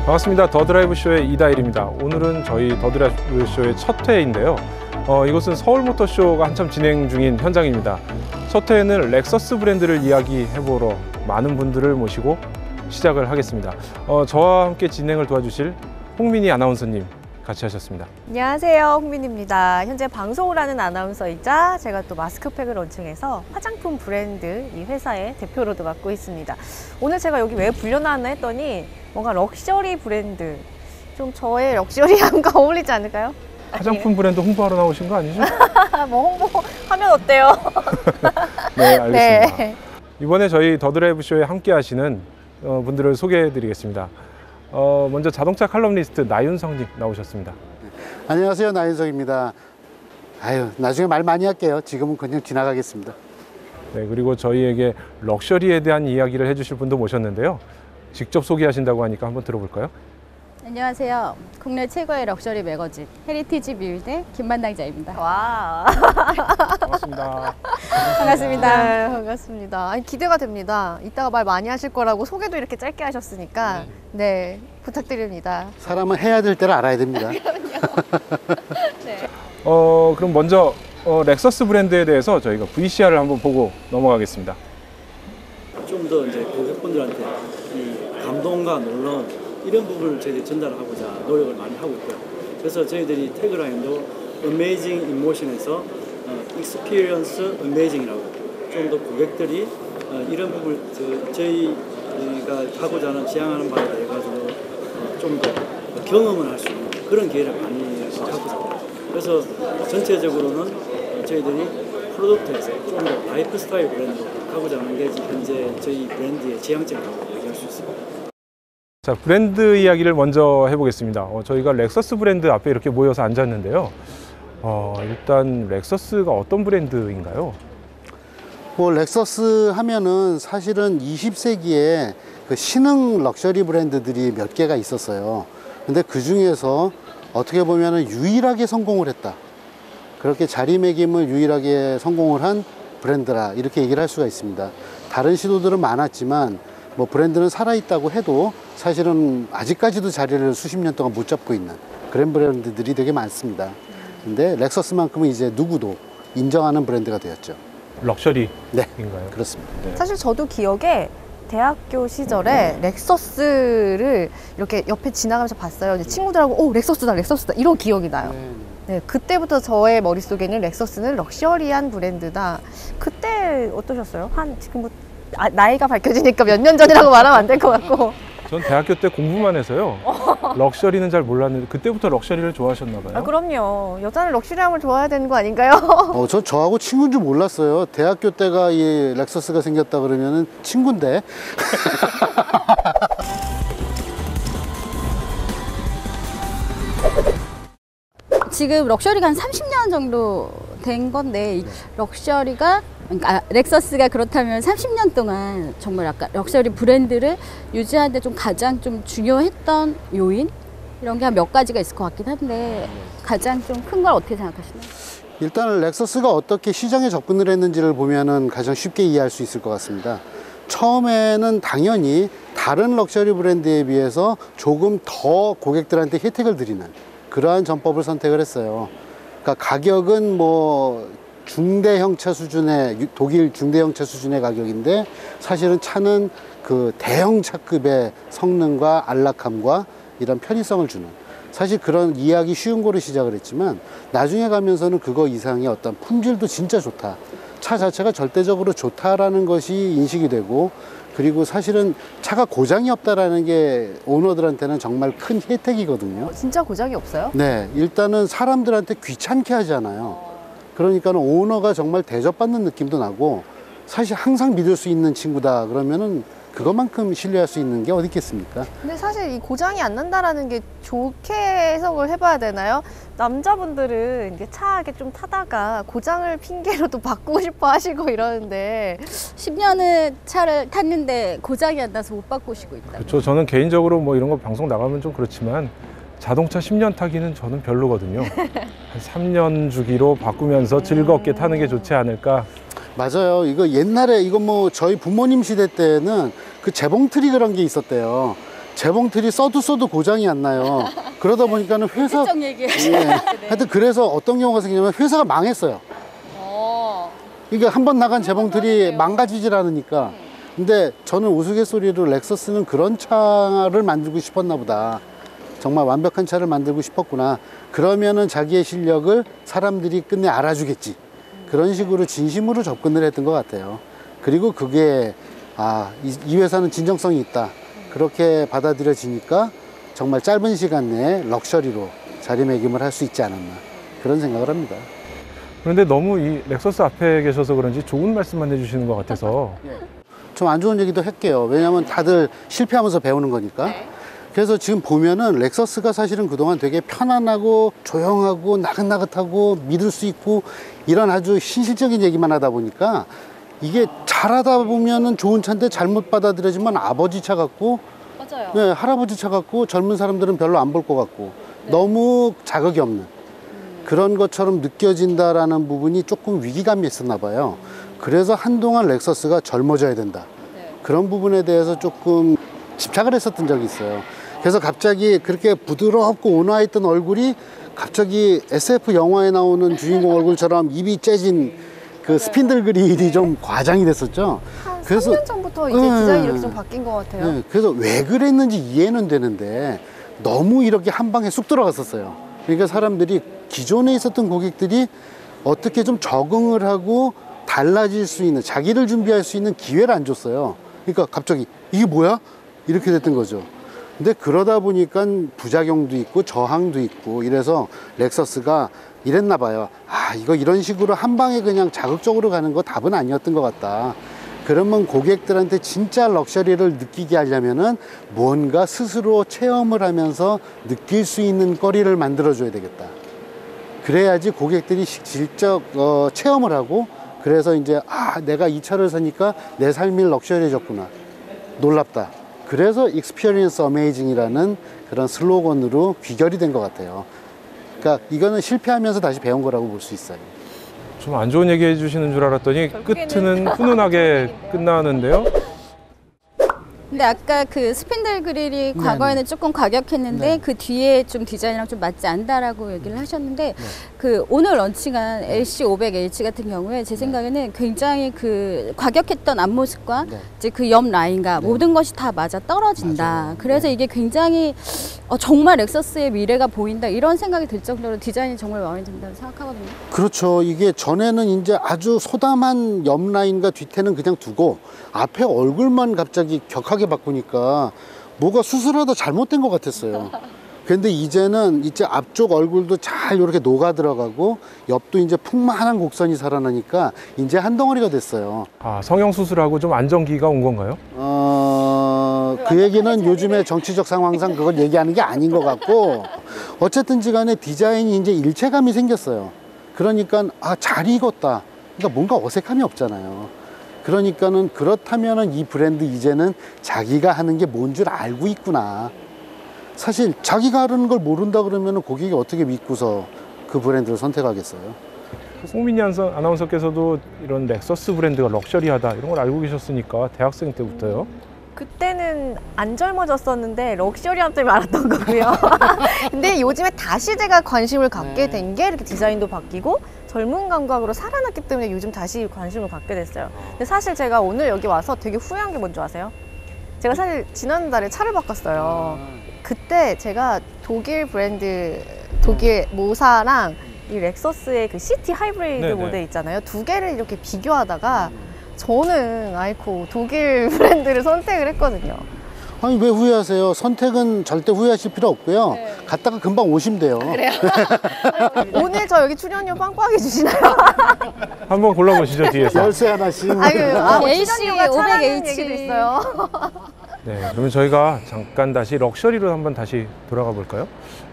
반갑습니다. 더드라이브쇼의 이다일입니다. 오늘은 저희 더드라이브쇼의 첫 회인데요. 이곳은 서울모터쇼가 한참 진행 중인 현장입니다. 첫 회에는 렉서스 브랜드를 이야기해보러 많은 분들을 모시고 시작을 하겠습니다. 저와 함께 진행을 도와주실 홍민희 아나운서님 같이 하셨습니다. 안녕하세요, 홍민희입니다. 현재 방송을 하는 아나운서이자 제가 또 마스크팩을 런칭해서 화장품 브랜드 이 회사의 대표로도 맡고 있습니다. 오늘 제가 여기 왜 불려나왔나 했더니 뭔가 럭셔리 브랜드, 좀 저의 럭셔리함과 어울리지 않을까요? 화장품 브랜드 홍보하러 나오신 거 아니죠? 뭐 홍보하면 어때요? 네, 알겠습니다. 네. 이번에 저희 더드라이브쇼에 함께 하시는 분들을 소개해 드리겠습니다. 먼저 자동차 칼럼니스트 나윤성님 나오셨습니다. 안녕하세요, 나윤성입니다. 나중에 말 많이 할게요. 지금은 그냥 지나가겠습니다. 네, 그리고 저희에게 럭셔리에 대한 이야기를 해주실 분도 모셨는데요. 직접 소개하신다고 하니까 한번 들어볼까요? 안녕하세요. 국내 최고의 럭셔리 매거진 헤리티지 뷰일의 김만당자입니다. 와. 반갑습니다. 반갑습니다. 네, 반갑습니다. 아니, 기대가 됩니다. 이따가 말 많이 하실 거라고 소개도 이렇게 짧게 하셨으니까 네, 부탁드립니다. 사람은 해야 될 때를 알아야 됩니다. 네. 그럼 먼저 렉서스 브랜드에 대해서 저희가 VCR을 한번 보고 넘어가겠습니다. 좀 더 이제 고객분들한테 이 감동과 놀라움 이런 부분을 저희들이 전달하고자 노력을 많이 하고 있고요. 그래서 저희들이 태그라인도 Amazing Emotion에서 Experience Amazing이라고 좀 더 고객들이 이런 부분을 저희가 하고자 하는 지향하는 바에 대해 가지고 좀 더 경험을 할 수 있는 그런 기회를 많이 갖고 있습니다. 그래서 전체적으로는 저희들이 프로덕트에서 좀 더 라이프 스타일 브랜드로 가고자 하는 게 현재 저희 브랜드의 지향점이라고 얘기할 수 있습니다. 자, 브랜드 이야기를 먼저 해보겠습니다. 저희가 렉서스 브랜드 앞에 이렇게 모여서 앉았는데요. 일단 렉서스가 어떤 브랜드인가요? 렉서스 하면은 사실은 20세기에 그 신흥 럭셔리 브랜드들이 몇 개가 있었어요. 근데 그 중에서 어떻게 보면은 유일하게 성공을 했다. 그렇게 자리매김을 유일하게 성공을 한 브랜드라 이렇게 얘기를 할 수가 있습니다. 다른 시도들은 많았지만 뭐 브랜드는 살아있다고 해도 사실은 아직까지도 자리를 수십 년 동안 못 잡고 있는 그런 브랜드들이 되게 많습니다. 근데 렉서스만큼은 이제 누구도 인정하는 브랜드가 되었죠. 럭셔리인가요? 네, 그렇습니다. 네. 사실 저도 기억에 대학교 시절에 렉서스를 이렇게 옆에 지나가면서 봤어요. 이제 친구들하고 렉서스다, 렉서스다 이런 기억이 나요. 네, 그때부터 저의 머릿속에는 렉서스는 럭셔리한 브랜드다. 그때 어떠셨어요? 지금 뭐 나이가 밝혀지니까 몇 년 전이라고 말하면 안 될 것 같고. 전 대학교 때 공부만 해서요. 럭셔리는 잘 몰랐는데 그때부터 럭셔리를 좋아하셨나 봐요. 그럼요. 여자는 럭셔리함을 좋아해야 되는 거 아닌가요? 저하고 친구인 줄 몰랐어요. 대학교 때가 이 렉서스가 생겼다 그러면은 친구인데. 지금 럭셔리가 한 30년 정도 된 건데 럭셔리가 그러니까 렉서스가 그렇다면 30년 동안 정말 아까 럭셔리 브랜드를 유지하는데 좀 가장 좀 중요했던 요인 이런 게 한 몇 가지가 있을 것 같긴 한데 가장 좀 큰 걸 어떻게 생각하시나요? 일단은 렉서스가 어떻게 시장에 접근을 했는지를 보면은 가장 쉽게 이해할 수 있을 것 같습니다. 처음에는 당연히 다른 럭셔리 브랜드에 비해서 조금 더 고객들한테 혜택을 드리는 그러한 전법을 선택을 했어요. 그러니까 가격은 뭐 중대형차 수준의 독일 중대형차 수준의 가격인데 사실은 차는 그 대형차급의 성능과 안락함과 이런 편의성을 주는 사실 그런 이해하기 쉬운 거로 시작을 했지만 나중에 가면서는 그거 이상의 어떤 품질도 진짜 좋다. 차 자체가 절대적으로 좋다라는 것이 인식이 되고 그리고 사실은 차가 고장이 없다라는 게 오너들한테는 정말 큰 혜택이거든요. 진짜 고장이 없어요? 네, 일단은 사람들한테 귀찮게 하잖아요. 그러니까는 오너가 정말 대접받는 느낌도 나고 사실 항상 믿을 수 있는 친구다 그러면은 그것만큼 신뢰할 수 있는 게 어디 있겠습니까? 근데 사실 이 고장이 안 난다라는 게 좋게 해석을 해봐야 되나요? 남자분들은 이제 차 이렇게 좀 타다가 고장을 핑계로 또 바꾸고 싶어 하시고 이러는데 10년을 차를 탔는데 고장이 안 나서 못 바꾸시고 있다. 그렇죠. 저는 개인적으로 뭐 이런 거 방송 나가면 좀 그렇지만 자동차 10년 타기는 저는 별로거든요. 한 3년 주기로 바꾸면서 즐겁게 타는 게 좋지 않을까. 맞아요. 이거 옛날에 이거 뭐 저희 부모님 시대 때는 그 재봉틀이 그런 게 있었대요. 재봉틀이 써도 고장이 안 나요. 그러다 보니까는 회사 특정 얘기. 예. 하여튼 그래서 어떤 경우가 생기냐면 회사가 망했어요. 그러니까 한 번 나간 재봉틀이 망가지질 않으니까. 근데 저는 우스갯소리로 렉서스는 그런 차를 만들고 싶었나 보다. 정말 완벽한 차를 만들고 싶었구나. 그러면은 자기의 실력을 사람들이 끝내 알아주겠지. 그런 식으로 진심으로 접근을 했던 것 같아요. 그리고 그게 이 회사는 진정성이 있다. 그렇게 받아들여지니까 정말 짧은 시간 내에 럭셔리로 자리매김을 할 수 있지 않았나. 그런 생각을 합니다. 그런데 너무 이 렉서스 앞에 계셔서 그런지 좋은 말씀만 해주시는 것 같아서 좀 안 좋은 얘기도 할게요. 왜냐하면 다들 실패하면서 배우는 거니까. 그래서 지금 보면은 렉서스가 사실은 그동안 되게 편안하고 조용하고 나긋나긋하고 믿을 수 있고 이런 아주 신실적인 얘기만 하다 보니까 이게 잘하다 보면은 좋은 차인데 잘못 받아들여지면 아버지 차 같고 맞아요. 네, 할아버지 차 같고 젊은 사람들은 별로 안 볼 것 같고 너무 자극이 없는 그런 것처럼 느껴진다라는 부분이 조금 위기감이 있었나 봐요. 그래서 한동안 렉서스가 젊어져야 된다. 그런 부분에 대해서 조금 집착을 했었던 적이 있어요. 그래서 갑자기 그렇게 부드럽고 온화했던 얼굴이 갑자기 SF 영화에 나오는 주인공 얼굴처럼 입이 째진 그 스핀들 그릴이 좀 과장이 됐었죠. 한 3년 전부터 이제 디자인이 이렇게 좀 바뀐 것 같아요. 네, 그래서 왜 그랬는지 이해는 되는데 너무 이렇게 한 방에 쑥 들어갔었어요. 그러니까 사람들이 기존에 있었던 고객들이 어떻게 좀 적응을 하고 달라질 수 있는 자기를 준비할 수 있는 기회를 안 줬어요. 그러니까 갑자기 이게 뭐야? 이렇게 됐던 거죠. 근데 그러다 보니까 부작용도 있고 저항도 있고 이래서 렉서스가 이랬나 봐요. 이거 이런 식으로 한 방에 그냥 자극적으로 가는 거 답은 아니었던 것 같다. 그러면 고객들한테 진짜 럭셔리를 느끼게 하려면은 뭔가 스스로 체험을 하면서 느낄 수 있는 거리를 만들어줘야 되겠다. 그래야지 고객들이 직접 체험을 하고 그래서 이제 내가 이 차를 사니까 내 삶이 럭셔리해졌구나. 놀랍다. 그래서 Experience Amazing이라는 그런 슬로건으로 귀결이 된 것 같아요. 그러니까 이거는 실패하면서 다시 배운 거라고 볼 수 있어요. 좀 안 좋은 얘기 해주시는 줄 알았더니 끝은 훈훈하게 끝나는데요. 근데 아까 그 스핀들 그릴이 과거에는 조금 과격했는데 그 뒤에 좀 디자인이랑 좀 맞지 않다라고 얘기를 하셨는데 그 오늘 런칭한 LC500H 같은 경우에 제 생각에는 굉장히 그 과격했던 앞모습과 이제 그 옆 라인과 모든 것이 다 맞아 떨어진다. 맞아요. 그래서 이게 굉장히 정말 렉서스의 미래가 보인다 이런 생각이 들 정도로 디자인이 정말 마음에 든다고 생각하거든요. 그렇죠. 이게 전에는 이제 아주 소담한 옆 라인과 뒤태는 그냥 두고 앞에 얼굴만 갑자기 격하게 바꾸니까 뭐가 수술하다 잘못된 것 같았어요. 근데 이제는 이제 앞쪽 얼굴도 잘 이렇게 녹아 들어가고 옆도 이제 풍만한 곡선이 살아나니까 이제 한 덩어리가 됐어요. 성형 수술하고 좀 안정기가 온 건가요? 그 얘기는 요즘에 정치적 상황상 그걸 얘기하는 게 아닌 것 같고 어쨌든지 간에 디자인이 이제 일체감이 생겼어요. 그러니까 잘 익었다. 그러니까 뭔가 어색함이 없잖아요. 그러니까는 그렇다면은 이 브랜드 이제는 자기가 하는 게 뭔 줄 알고 있구나. 사실 자기가 하는 걸 모른다 그러면은 고객이 어떻게 믿고서 그 브랜드를 선택하겠어요? 송민희 아나운서께서도 이런 렉서스 브랜드가 럭셔리하다 이런 걸 알고 계셨으니까 대학생 때부터요. 그때는 안 젊어졌었는데 럭셔리함 때문에 알았던 거고요. 근데 요즘에 다시 제가 관심을 갖게 된 게 이렇게 디자인도 바뀌고 젊은 감각으로 살아났기 때문에 요즘 다시 관심을 갖게 됐어요. 근데 사실 제가 오늘 여기 와서 되게 후회한 게 뭔지 아세요? 제가 사실 지난달에 차를 바꿨어요. 그때 제가 독일 브랜드, 독일 모사랑 이 렉서스의 그 시티 하이브리드 네네. 모델 있잖아요. 두 개를 이렇게 비교하다가 저는 아이코 독일 브랜드를 선택을 했거든요. 아니 왜 후회하세요? 선택은 절대 후회하실 필요 없고요. 갔다가 금방 오시면 돼요. 그래요? 오늘 저 여기 출연료 빵빵하게 주시나요? 한번 골라보시죠 뒤에서. 열쇠 하나씩. AC 500H. 얘기도 있어요. 네, 그러면 저희가 잠깐 다시 럭셔리로 한번 다시 돌아가 볼까요?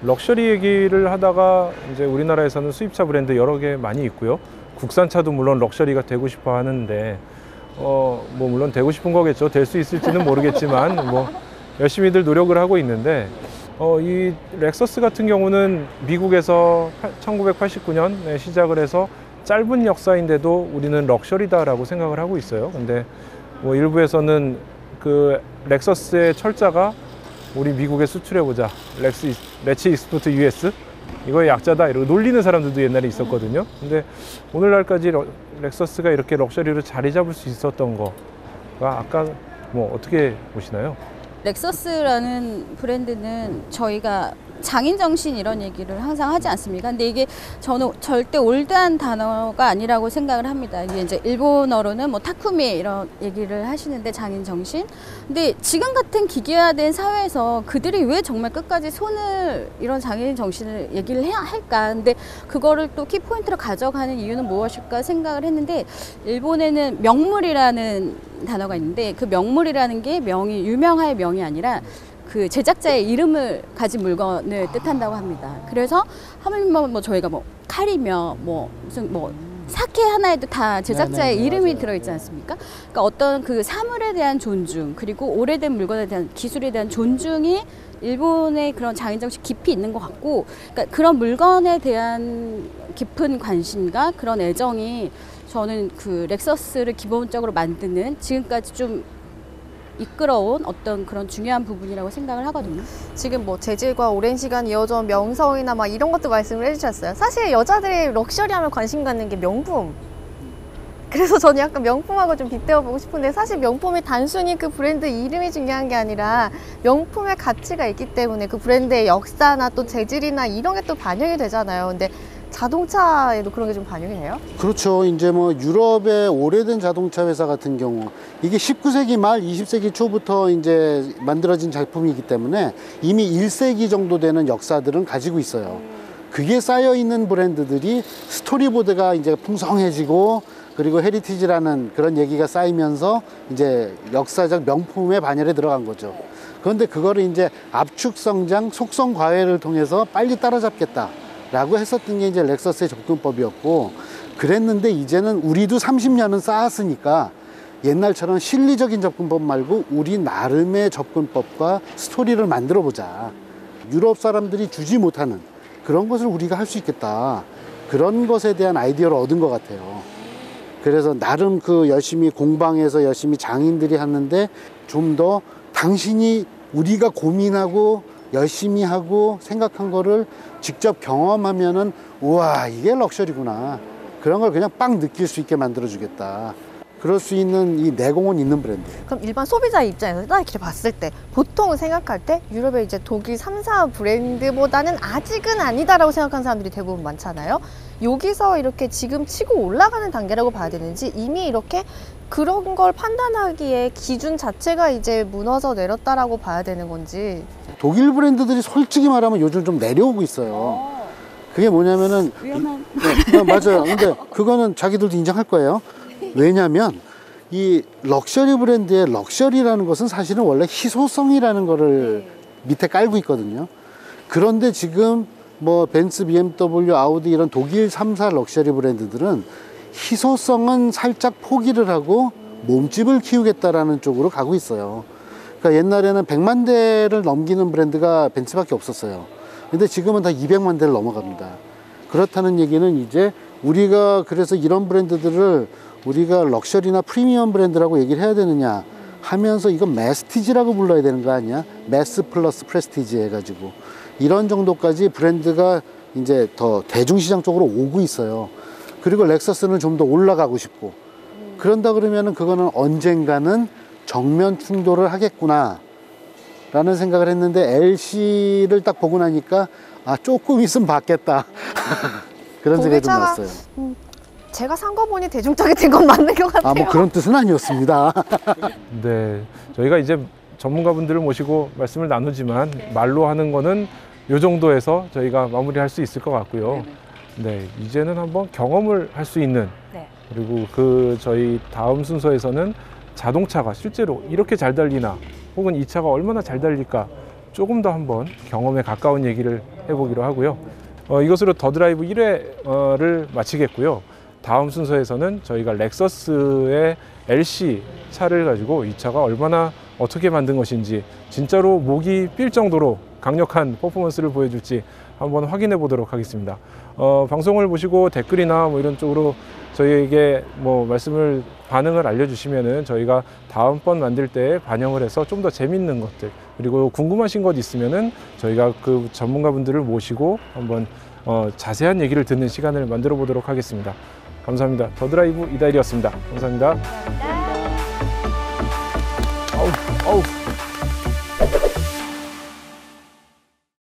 럭셔리 얘기를 하다가 이제 우리나라에서는 수입차 브랜드 여러 개 많이 있고요. 국산차도 물론 럭셔리가 되고 싶어 하는데 뭐 물론 되고 싶은 거겠죠. 될 수 있을지는 모르겠지만 뭐 열심히들 노력을 하고 있는데 이 렉서스 같은 경우는 미국에서 1989년에 시작을 해서 짧은 역사인데도 우리는 럭셔리다라고 생각을 하고 있어요. 근데 뭐 일부에서는 그 렉서스의 철자가 우리 미국에 수출해보자, 레츠 익스포트 US 이거의 약자다 이러고 놀리는 사람들도 옛날에 있었거든요. 근데 오늘날까지 렉서스가 이렇게 럭셔리로 자리 잡을 수 있었던 거가 아까 뭐 어떻게 보시나요? 렉서스라는 브랜드는 저희가 장인 정신 이런 얘기를 항상 하지 않습니까? 근데 이게 저는 절대 올드한 단어가 아니라고 생각을 합니다. 이게 이제 일본어로는 뭐 타쿠미 이런 얘기를 하시는데 장인 정신. 근데 지금 같은 기계화된 사회에서 그들이 왜 정말 끝까지 손을 이런 장인 정신을 얘기를 해야 할까? 근데 그거를 또 키포인트로 가져가는 이유는 무엇일까 생각을 했는데 일본에는 명물이라는 단어가 있는데 그 명물이라는 게 명이 유명할 명이 아니라 그 제작자의 이름을 가진 물건을 뜻한다고 합니다. 그래서 하물며 뭐 저희가 뭐 칼이며 뭐 무슨 뭐 사케 하나에도 다 제작자의 이름이 맞아요. 들어있지 않습니까? 그러니까 어떤 그 사물에 대한 존중 그리고 오래된 물건에 대한 기술에 대한 존중이 일본의 그런 장인정신 깊이 있는 것 같고, 그러니까 그런 물건에 대한 깊은 관심과 그런 애정이 저는 그 렉서스를 기본적으로 만드는 지금까지 좀 이끌어온 어떤 그런 중요한 부분이라고 생각을 하거든요. 지금 뭐 재질과 오랜 시간 이어져 온 명성이나 막 이런 것도 말씀을 해주셨어요. 사실 여자들이 럭셔리하면 관심 갖는 게 명품. 그래서 저는 약간 명품하고 좀 빗대어보고 싶은데 사실 명품이 단순히 그 브랜드 이름이 중요한 게 아니라 명품의 가치가 있기 때문에 그 브랜드의 역사나 또 재질이나 이런 게 또 반영이 되잖아요. 근데 자동차에도 그런 게 좀 반영이 돼요? 그렇죠. 이제 뭐 유럽의 오래된 자동차 회사 같은 경우 이게 19세기 말 20세기 초부터 이제 만들어진 작품이기 때문에 이미 1세기 정도 되는 역사들은 가지고 있어요. 그게 쌓여 있는 브랜드들이 스토리보드가 이제 풍성해지고 그리고 헤리티지라는 그런 얘기가 쌓이면서 이제 역사적 명품의 반열에 들어간 거죠. 그런데 그거를 이제 압축 성장, 속성 과외를 통해서 빨리 따라잡겠다. 라고 했었던 게 이제 렉서스의 접근법이었고, 그랬는데 이제는 우리도 30년은 쌓았으니까 옛날처럼 실리적인 접근법 말고 우리 나름의 접근법과 스토리를 만들어 보자. 유럽 사람들이 주지 못하는 그런 것을 우리가 할 수 있겠다. 그런 것에 대한 아이디어를 얻은 것 같아요. 그래서 나름 그 열심히 공방에서 열심히 장인들이 하는데 좀 더 당신이 우리가 고민하고 열심히 하고 생각한 거를 직접 경험하면은 우와 이게 럭셔리구나 그런 걸 그냥 빵 느낄 수 있게 만들어 주겠다. 그럴 수 있는 이 내공은 있는 브랜드예요. 그럼 일반 소비자 입장에서 딱 이렇게 봤을 때 보통 생각할 때 유럽의 이제 독일 3사 브랜드보다는 아직은 아니다라고 생각하는 사람들이 대부분 많잖아요. 여기서 이렇게 지금 치고 올라가는 단계라고 봐야 되는지 이미 이렇게 그런 걸 판단하기에 기준 자체가 이제 무너져 내렸다라고 봐야 되는 건지. 독일 브랜드들이 솔직히 말하면 요즘 좀 내려오고 있어요. 그게 뭐냐면은 위험한. 맞아요. 근데 그거는 자기들도 인정할 거예요. 왜냐면 이 럭셔리 브랜드의 럭셔리라는 것은 사실은 원래 희소성이라는 거를 밑에 깔고 있거든요. 그런데 지금 뭐 벤츠, BMW, 아우디 이런 독일 3사 럭셔리 브랜드들은 희소성은 살짝 포기를 하고 몸집을 키우겠다라는 쪽으로 가고 있어요. 그러니까 옛날에는 100만 대를 넘기는 브랜드가 벤츠밖에 없었어요. 근데 지금은 다 200만 대를 넘어갑니다. 그렇다는 얘기는 이제 우리가 그래서 이런 브랜드들을 우리가 럭셔리나 프리미엄 브랜드라고 얘기를 해야 되느냐 하면서 이건 매스티지라고 불러야 되는 거 아니야? 매스 플러스 프레스티지 해가지고 이런 정도까지 브랜드가 이제 더 대중시장 쪽으로 오고 있어요. 그리고 렉서스는 좀 더 올라가고 싶고 그런다 그러면은 그거는 언젠가는 정면 충돌을 하겠구나 라는 생각을 했는데 LC를 딱 보고 나니까 아 조금 있으면 받겠다 그런 생각이 좀 공유차가 났어요. 제가 산 거 보니 대중적이 된 건 맞는 것 같아요. 아 뭐 그런 뜻은 아니었습니다. 네, 저희가 이제 전문가분들을 모시고 말씀을 나누지만 말로 하는 거는 요 정도에서 저희가 마무리할 수 있을 것 같고요. 네, 이제는 한번 경험을 할 수 있는 네. 그리고 그 저희 다음 순서에서는 자동차가 실제로 이렇게 잘 달리나 혹은 이 차가 얼마나 잘 달릴까 조금 더 한번 경험에 가까운 얘기를 해보기로 하고요. 이것으로 더 드라이브 1회를 마치겠고요. 다음 순서에서는 저희가 렉서스의 LC 차를 가지고 이 차가 얼마나 어떻게 만든 것인지 진짜로 목이 삘 정도로 강력한 퍼포먼스를 보여줄지 한번 확인해 보도록 하겠습니다. 방송을 보시고 댓글이나 뭐 이런 쪽으로 저희에게 뭐 반응을 알려주시면은 저희가 다음번 만들 때 반영을 해서 좀 더 재밌는 것들, 그리고 궁금하신 것 있으면은 저희가 그 전문가분들을 모시고 한번 자세한 얘기를 듣는 시간을 만들어 보도록 하겠습니다. 감사합니다. 더 드라이브 이다일이었습니다. 감사합니다. 감사합니다.